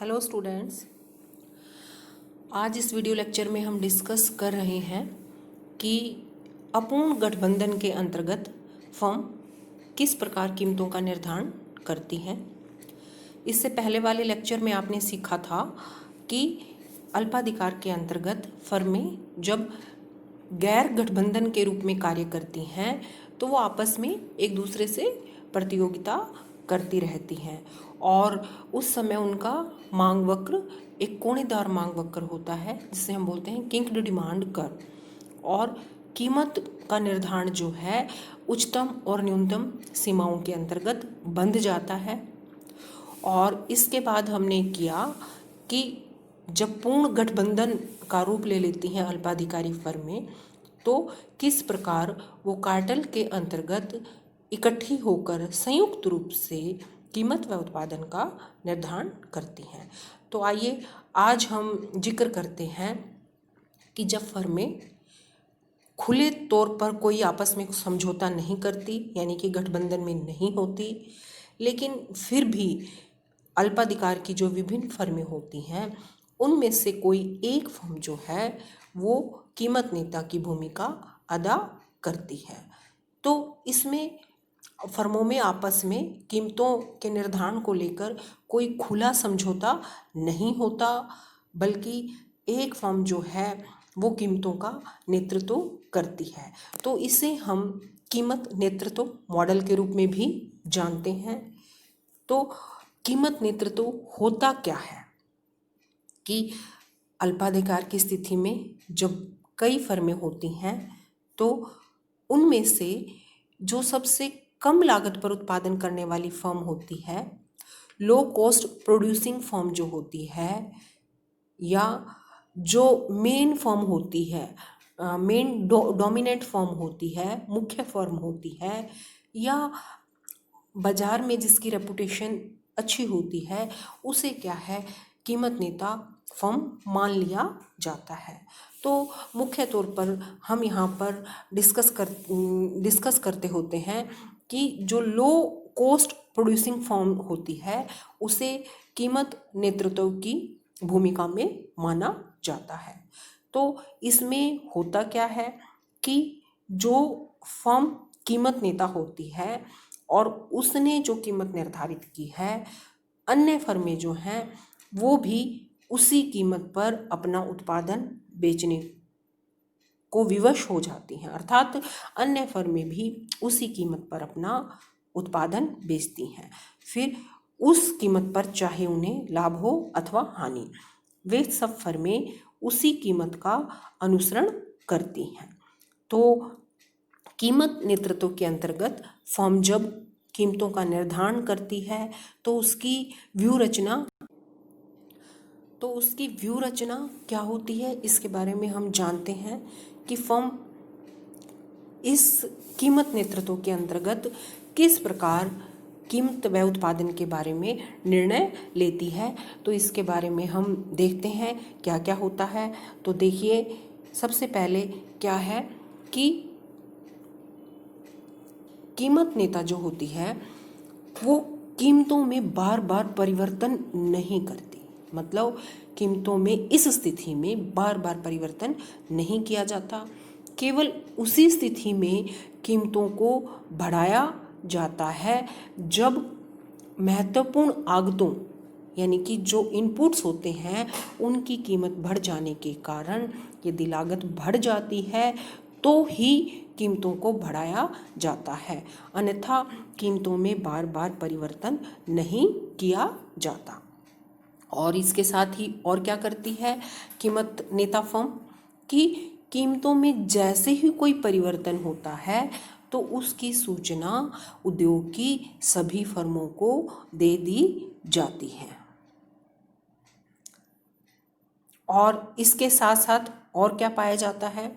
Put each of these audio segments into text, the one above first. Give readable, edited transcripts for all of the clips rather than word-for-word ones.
Hello students, आज इस video lecture में हम डिस्कस कर रहे हैं कि अपूर्ण गठबंधन के अंतर्गत फर्म किस प्रकार कीमतों का निर्धारण करती हैं। इससे पहले वाले लेक्चर में आपने सीखा था कि अल्पाधिकार के अंतर्गत फर्में जब गैर गठबंधन के रूप में कार्य करती हैं तो वो आपस में एक दूसरे से प्रतियोगिता करती रहती हैं और उस समय उनका मांग वक्र एक कोणीदार मांग वक्र होता है जिसे हम बोलते हैं किंक्ड डिमांड कर्व। और कीमत का निर्धारण जो है उच्चतम और न्यूनतम सीमाओं के अंतर्गत बंध जाता है। और इसके बाद हमने किया कि जब पूर्ण गठबंधन का रूप ले लेती हैं अल्पाधिकारी फर्में तो किस प्रकार वो कार्टेल के अंतर्गत इकट्ठी होकर संयुक्त रूप से कीमत व उत्पादन का निर्धारण करती हैं। तो आइए आज हम जिक्र करते हैं कि जब फर्में खुले तौर पर कोई आपस में समझौता नहीं करती यानी कि गठबंधन में नहीं होती, लेकिन फिर भी अल्पाधिकार की जो विभिन्न फर्में होती हैं उनमें से कोई एक फर्म जो है वो कीमत नेता की भूमिका अदा करती है। तो इसमें फर्मों में आपस में कीमतों के निर्धारण को लेकर कोई खुला समझौता नहीं होता, बल्कि एक फर्म जो है वो कीमतों का नेतृत्व करती है। तो इसे हम कीमत नेतृत्व मॉडल के रूप में भी जानते हैं। तो कीमत नेतृत्व होता क्या है कि अल्पाधिकार की स्थिति में जब कई फर्में होती हैं तो उनमें से जो सबसे कम लागत पर उत्पादन करने वाली फर्म होती है, लो कॉस्ट प्रोड्यूसिंग फर्म जो होती है, या जो मेन फर्म होती है, मेन डोमिनेंट फर्म होती है, मुख्य फर्म होती है, या बाजार में जिसकी रेपुटेशन अच्छी होती है, उसे क्या है कीमत नेता फर्म मान लिया जाता है। तो मुख्य तौर पर हम यहाँ पर डिस्कस करते होते हैं कि जो लो कॉस्ट प्रोड्यूसिंग फर्म होती है उसे कीमत नेतृत्व की भूमिका में माना जाता है। तो इसमें होता क्या है कि जो फर्म कीमत नेता होती है और उसने जो कीमत निर्धारित की है, अन्य फर्में जो हैं वो भी उसी कीमत पर अपना उत्पादन बेचने को विवश हो जाती हैं, अर्थात अन्य फर्में भी उसी कीमत पर अपना उत्पादन बेचती हैं। फिर उस कीमत पर चाहे उन्हें लाभ हो अथवा हानि, वे सब फर्में उसी कीमत का अनुसरण करती हैं। तो कीमत नेतृत्व के अंतर्गत फर्म जब कीमतों का निर्धारण करती है तो उसकी व्यू रचना क्या होती है इसके बारे में हम जानते हैं कि फर्म इस कीमत नेतृत्व के अंतर्गत किस प्रकार कीमत व उत्पादन के बारे में निर्णय लेती है। तो इसके बारे में हम देखते हैं क्या क्या होता है। तो देखिए, सबसे पहले क्या है कि कीमत नेता जो होती है वो कीमतों में बार बार परिवर्तन नहीं करती, मतलब कीमतों में इस स्थिति में बार बार परिवर्तन नहीं किया जाता। केवल उसी स्थिति में कीमतों को बढ़ाया जाता है जब महत्वपूर्ण आगतों यानी कि जो इनपुट्स होते हैं उनकी कीमत बढ़ जाने के कारण यदि लागत बढ़ जाती है तो ही कीमतों को बढ़ाया जाता है, अन्यथा कीमतों में बार बार परिवर्तन नहीं किया जाता। और इसके साथ ही और क्या करती है कीमत नेता फर्म कि कीमतों में जैसे ही कोई परिवर्तन होता है तो उसकी सूचना उद्योग की सभी फर्मों को दे दी जाती है। और इसके साथ साथ और क्या पाया जाता है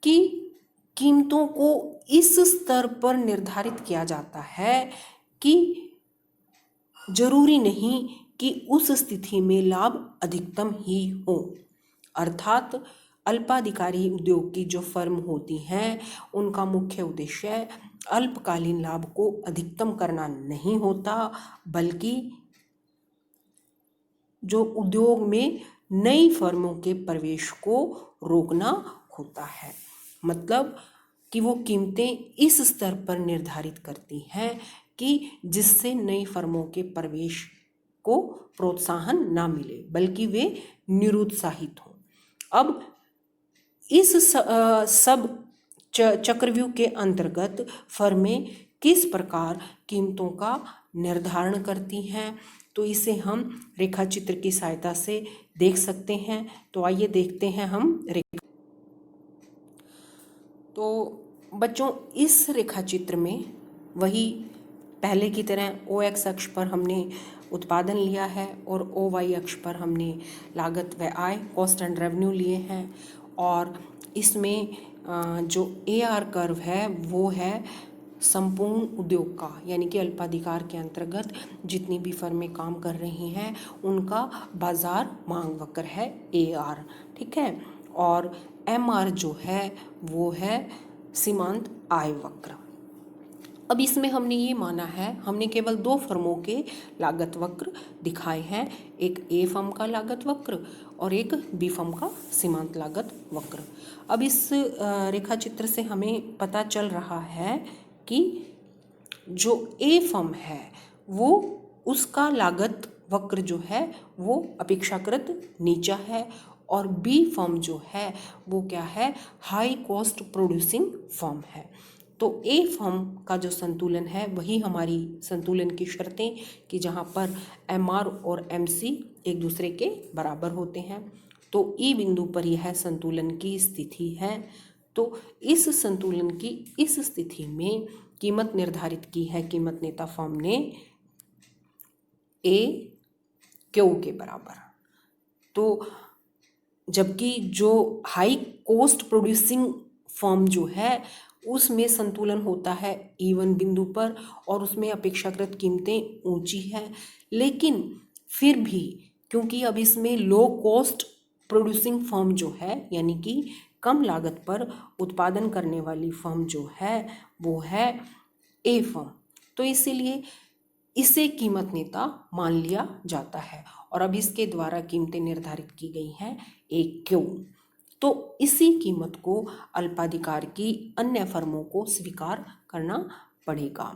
कि कीमतों को इस स्तर पर निर्धारित किया जाता है कि जरूरी नहीं कि उस स्थिति में लाभ अधिकतम ही हो, अर्थात अल्पाधिकारी उद्योग की जो फर्म होती हैं उनका मुख्य उद्देश्य अल्पकालीन लाभ को अधिकतम करना नहीं होता, बल्कि जो उद्योग में नई फर्मों के प्रवेश को रोकना होता है। मतलब कि वो कीमतें इस स्तर पर निर्धारित करती हैं कि जिससे नई फर्मों के प्रवेश को प्रोत्साहन ना मिले बल्कि वे निरुत्साहित हों। अब इस सब चक्रव्यूह के अंतर्गत फर्में किस प्रकार कीमतों का निर्धारण करती हैं, तो इसे हम रेखा चित्र की सहायता से देख सकते हैं। तो आइए देखते हैं हम रेखा। तो बच्चों, इस रेखा चित्र में वही पहले की तरह ओ एक्स अक्ष पर हमने उत्पादन लिया है और ओ वाई अक्ष पर हमने लागत व आय, कॉस्ट एंड रेवेन्यू लिए हैं। और इसमें जो ए आर कर्व है वो है संपूर्ण उद्योग का, यानी कि अल्पाधिकार के अंतर्गत जितनी भी फर्में काम कर रही हैं उनका बाजार मांग वक्र है ए आर, ठीक है। और एम आर जो है वो है सीमांत आय वक्र। अब इसमें हमने ये माना है, हमने केवल दो फर्मों के लागत वक्र दिखाए हैं, एक ए फर्म का लागत वक्र और एक बी फर्म का सीमांत लागत वक्र। अब इस रेखा चित्र से हमें पता चल रहा है कि जो ए फर्म है वो उसका लागत वक्र जो है वो अपेक्षाकृत नीचा है और बी फर्म जो है वो क्या है, हाई कॉस्ट प्रोड्यूसिंग फर्म है। तो ए फर्म का जो संतुलन है वही हमारी संतुलन की शर्तें कि जहाँ पर एम आर और एम सी एक दूसरे के बराबर होते हैं। तो ई बिंदु पर यह संतुलन की स्थिति है। तो इस संतुलन की इस स्थिति में कीमत निर्धारित की है कीमत नेता फर्म ने ए क्यू के बराबर। तो जबकि जो हाई कॉस्ट प्रोड्यूसिंग फर्म जो है उसमें संतुलन होता है E1 बिंदु पर और उसमें अपेक्षाकृत कीमतें ऊंची हैं, लेकिन फिर भी क्योंकि अब इसमें लो कॉस्ट प्रोड्यूसिंग फर्म जो है यानी कि कम लागत पर उत्पादन करने वाली फर्म जो है वो है ए फर्म, तो इसीलिए इसे कीमत नेता मान लिया जाता है और अब इसके द्वारा कीमतें निर्धारित की गई हैं ए क्यू। तो इसी कीमत को अल्पाधिकार की अन्य फर्मों को स्वीकार करना पड़ेगा।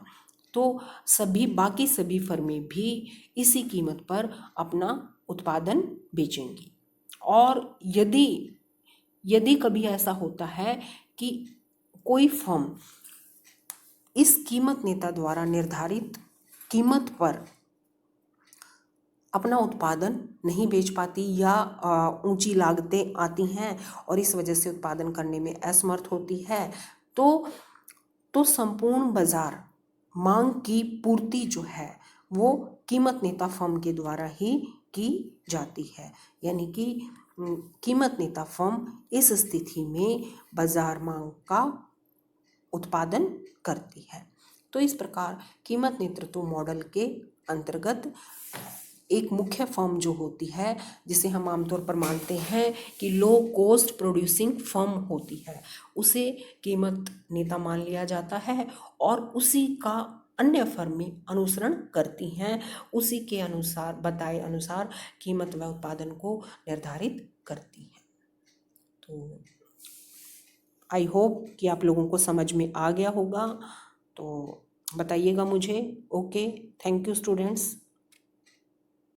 तो बाकी सभी फर्में भी इसी कीमत पर अपना उत्पादन बेचेंगी। और यदि कभी ऐसा होता है कि कोई फर्म इस कीमत नेता द्वारा निर्धारित कीमत पर अपना उत्पादन नहीं बेच पाती या ऊंची लागतें आती हैं और इस वजह से उत्पादन करने में असमर्थ होती है, तो संपूर्ण बाजार मांग की पूर्ति जो है वो कीमत नेता फर्म के द्वारा ही की जाती है। यानी कि कीमत नेता फर्म इस स्थिति में बाजार मांग का उत्पादन करती है। तो इस प्रकार कीमत नेतृत्व मॉडल के अंतर्गत एक मुख्य फर्म जो होती है जिसे हम आमतौर पर मानते हैं कि लो कॉस्ट प्रोड्यूसिंग फर्म होती है, उसे कीमत नेता मान लिया जाता है और उसी का अन्य फर्में अनुसरण करती हैं, उसी के अनुसार बताए अनुसार कीमत व उत्पादन को निर्धारित करती हैं। तो आई होप कि आप लोगों को समझ में आ गया होगा, तो बताइएगा मुझे। Okay, thank you students.